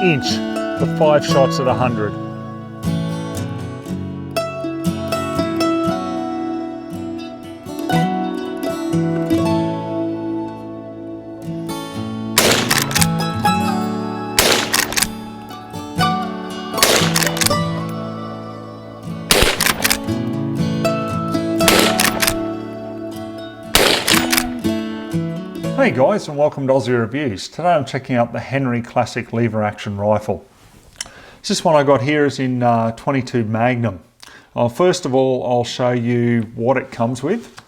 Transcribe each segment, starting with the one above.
inch for 5 shots at 100. Hey guys, and welcome to Ozzie Reviews. Today I'm checking out the Henry Classic lever action rifle. This one I got here is in 22 Magnum. First of all, I'll show you what it comes with.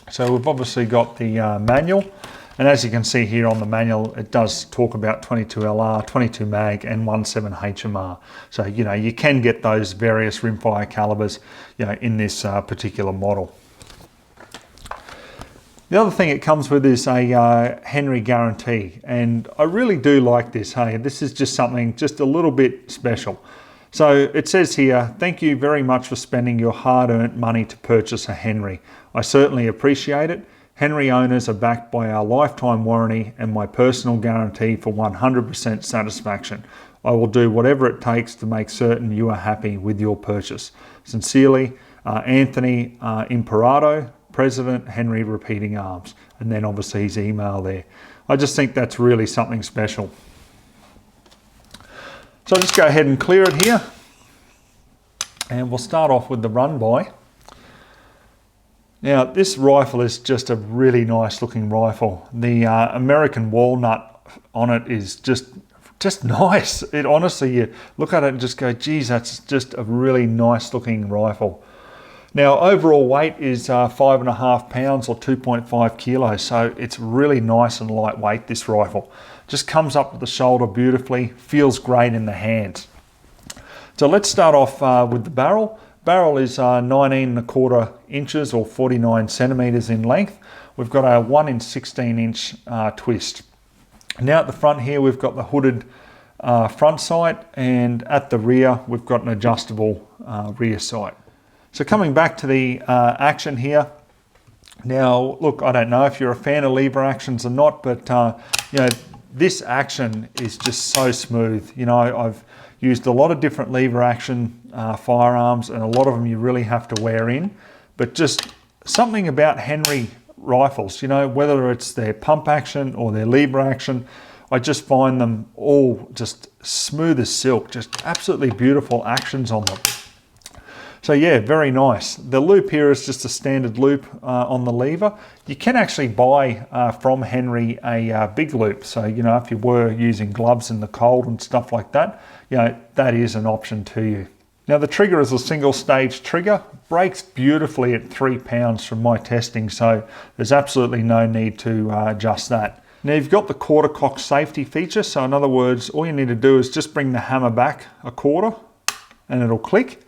So we've obviously got the manual, and as you can see here on the manual, it does talk about 22 LR, 22 mag, and 17 HMR. So you can get those various rimfire calibers, in this particular model. The other thing it comes with is a Henry guarantee, and I really do like this. Hey, this is just something just a little bit special. So it says here, thank you very much for spending your hard-earned money to purchase a Henry. I certainly appreciate it. Henry owners are backed by our lifetime warranty and my personal guarantee for 100% satisfaction. I will do whatever it takes to make certain you are happy with your purchase. Sincerely, Anthony Imperato, President, Henry Repeating Arms, and then obviously his email there. I just think that's really something special. So I'll just go ahead and clear it here, and we'll start off with the run by. Now this rifle is just a really nice looking rifle. The American walnut on it is just nice. It honestly, you look at it and just go, geez, that's just a really nice looking rifle. Now overall weight is 5.5 pounds or 2.5 kilos, so it's really nice and lightweight, this rifle. Just comes up with the shoulder beautifully, feels great in the hands. So let's start off with the barrel. Barrel is 19.25 inches or 49 centimeters in length. We've got a 1 in 16 inch twist. Now at the front here we've got the hooded front sight, and at the rear we've got an adjustable rear sight. So coming back to the action here. Now, look, I don't know if you're a fan of lever actions or not, but this action is just so smooth. I've used a lot of different lever action firearms, and a lot of them you really have to wear in. But just something about Henry rifles, whether it's their pump action or their lever action, I just find them all just smooth as silk, just absolutely beautiful actions on them. So yeah, very nice. The loop here is just a standard loop on the lever. You can actually buy from Henry a big loop. So, if you were using gloves in the cold and stuff like that, that is an option to you. Now the trigger is a single stage trigger, breaks beautifully at 3 pounds from my testing. So there's absolutely no need to adjust that. Now you've got the quarter cock safety feature. So in other words, all you need to do is just bring the hammer back a quarter and it'll click.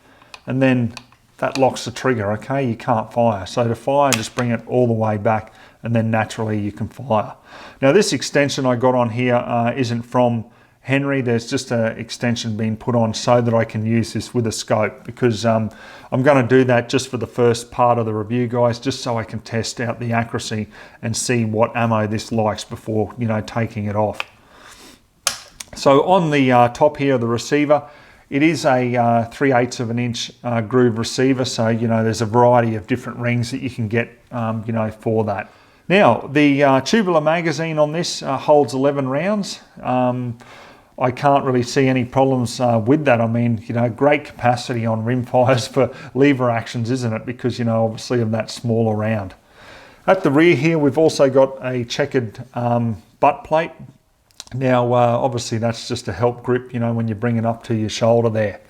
And then that locks the trigger, okay? You can't fire. So to fire, just bring it all the way back, and then naturally you can fire. Now this extension I got on here isn't from Henry. There's just an extension being put on so that I can use this with a scope, because I'm going to do that just for the first part of the review, guys, just so I can test out the accuracy and see what ammo this likes before, taking it off. So on the top here, the receiver, it is a 3/8 of an inch groove receiver, so there's a variety of different rings that you can get for that. Now the tubular magazine on this holds 11 rounds. I can't really see any problems with that. I mean, great capacity on rimfires for lever actions, isn't it? Because obviously of that smaller round. At the rear here we've also got a checkered butt plate. Now, obviously that's just to help grip, when you bring it up to your shoulder there.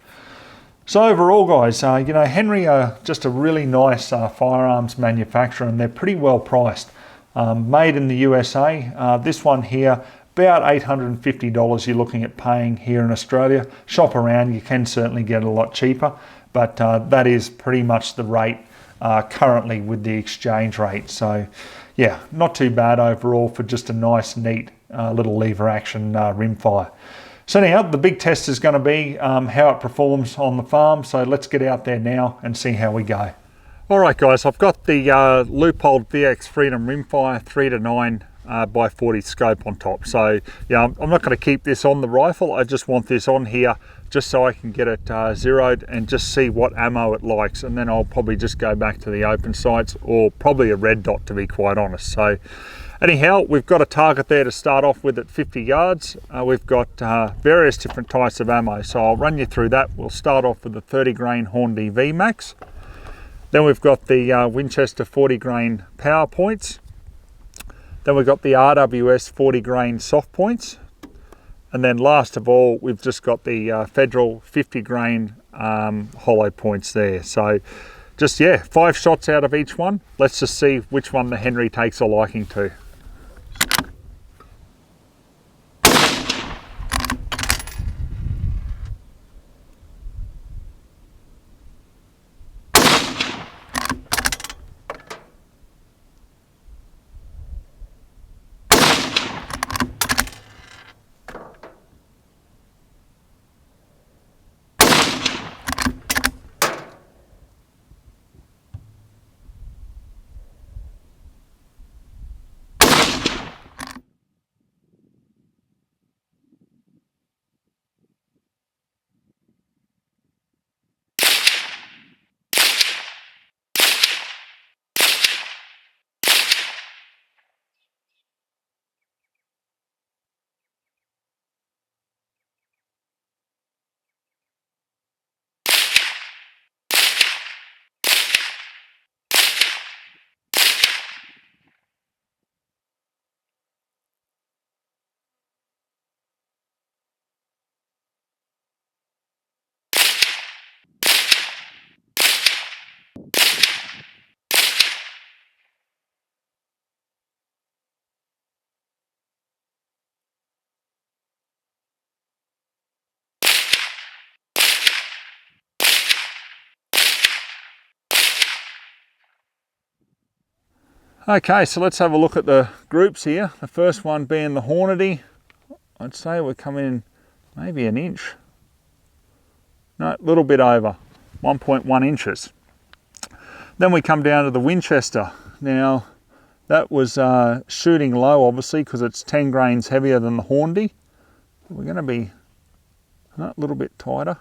So overall, guys, Henry are just a really nice firearms manufacturer, and they're pretty well priced. Made in the USA. This one here, about $850 you're looking at paying here in Australia. Shop around, you can certainly get a lot cheaper, but that is pretty much the rate currently with the exchange rate. So yeah, not too bad overall for just a nice, neat little lever action rimfire. So now the big test is going to be how it performs on the farm. So let's get out there now and see how we go. All right, guys, I've got the Leupold VX Freedom rimfire 3-9 by 40 scope on top. So yeah, I'm not going to keep this on the rifle. I just want this on here just so I can get it zeroed and just see what ammo it likes, and then I'll probably just go back to the open sights, or probably a red dot, to be quite honest. So anyhow, we've got a target there to start off with at 50 yards. We've got various different types of ammo, so I'll run you through that. We'll start off with the 30 grain Hornady VMAX. Then we've got the Winchester 40 grain power points. Then we've got the RWS 40 grain soft points. And then last of all, we've just got the Federal 50 grain hollow points there. So just, yeah, 5 shots out of each one. Let's just see which one the Henry takes a liking to. Okay, so let's have a look at the groups here. The first one being the Hornady. I'd say we're coming in maybe an inch. No, a little bit over, 1.1 inches. Then we come down to the Winchester. Now, that was shooting low, obviously, because it's 10 grains heavier than the Hornady. We're going to be a little bit tighter.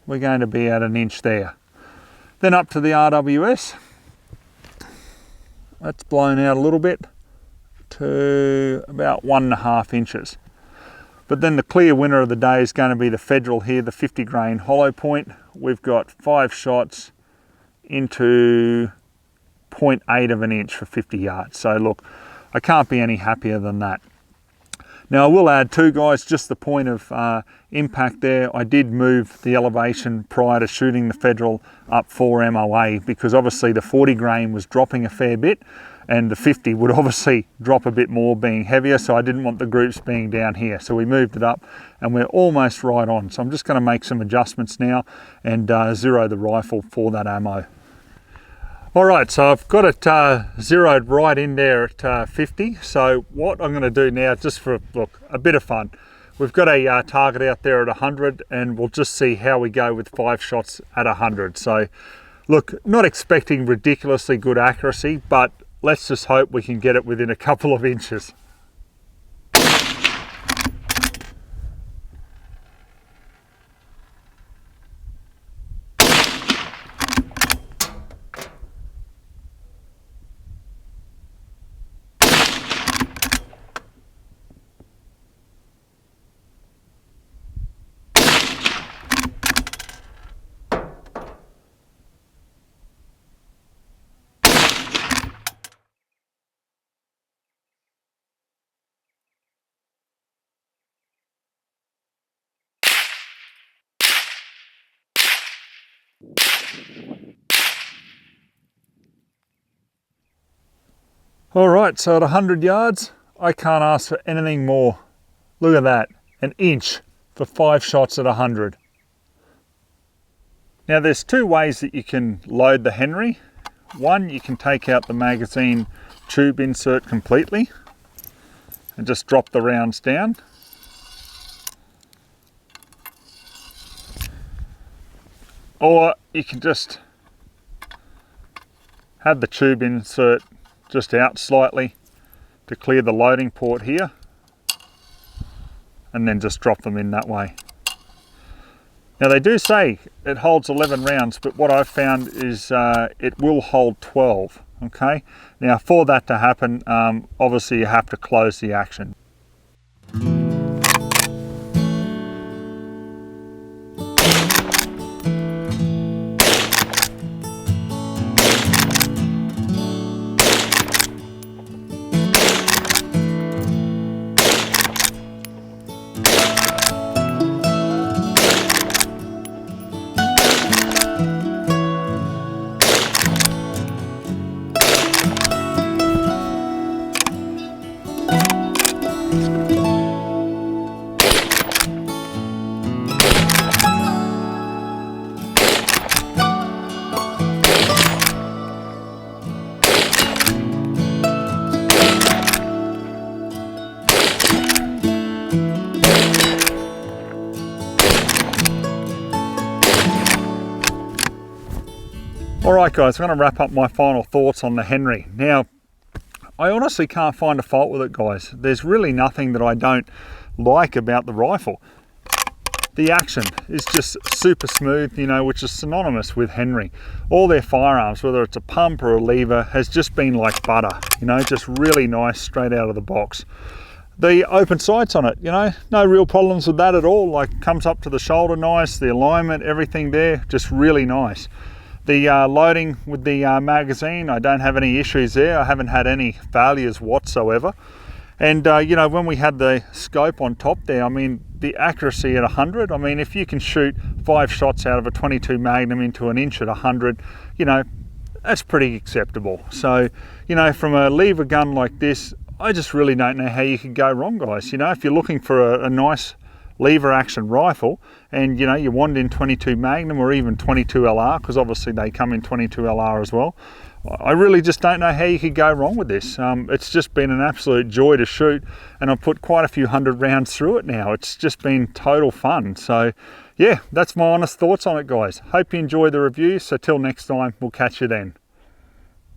We're going to be at an inch there. Then up to the RWS. That's blown out a little bit to about 1.5 inches. But then the clear winner of the day is going to be the Federal here, the 50 grain hollow point. We've got 5 shots into 0.8 of an inch for 50 yards. So look, I can't be any happier than that. Now I will add too, guys, just the point of impact there. I did move the elevation prior to shooting the Federal up 4 MOA, because obviously the 40 grain was dropping a fair bit and the 50 would obviously drop a bit more being heavier, so I didn't want the groups being down here. So we moved it up and we're almost right on. So I'm just going to make some adjustments now and zero the rifle for that ammo. All right, so I've got it zeroed right in there at 50. So what I'm going to do now, just for look, a bit of fun, we've got a target out there at 100, and we'll just see how we go with 5 shots at 100. So look, not expecting ridiculously good accuracy, but let's just hope we can get it within a couple of inches. All right, so at 100 yards, I can't ask for anything more. Look at that, an inch for 5 shots at 100. Now there's 2 ways that you can load the Henry. One, you can take out the magazine tube insert completely and just drop the rounds down. Or you can just have the tube insert just out slightly to clear the loading port here, and then just drop them in that way. Now they do say it holds 11 rounds, but what I've found is it will hold 12, okay? Now for that to happen, obviously you have to close the action. Alright guys, I'm going to wrap up my final thoughts on the Henry. Now, I honestly can't find a fault with it guys. There's really nothing that I don't like about the rifle. The action is just super smooth, you know, which is synonymous with Henry. All their firearms, whether it's a pump or a lever, has just been like butter, you know, just really nice straight out of the box. The open sights on it, you know, no real problems with that at all. Like, comes up to the shoulder nice, the alignment, everything there, just really nice. The loading with the magazine, I don't have any issues there. I haven't had any failures whatsoever. And you know, when we had the scope on top there, I mean, the accuracy at 100, I mean, if you can shoot 5 shots out of a 22 Magnum into an inch at 100, you know, that's pretty acceptable. So, you know, from a lever gun like this, I just really don't know how you could go wrong, guys. You know, if you're looking for a nice lever action rifle, and you know, you want it in 22 Magnum or even 22 LR, because obviously they come in 22 LR as well, I really just don't know how you could go wrong with this. It's just been an absolute joy to shoot, and I've put quite a few hundred rounds through it now. It's just been total fun. So yeah, that's my honest thoughts on it guys. Hope you enjoy the review. So till next time, we'll catch you then.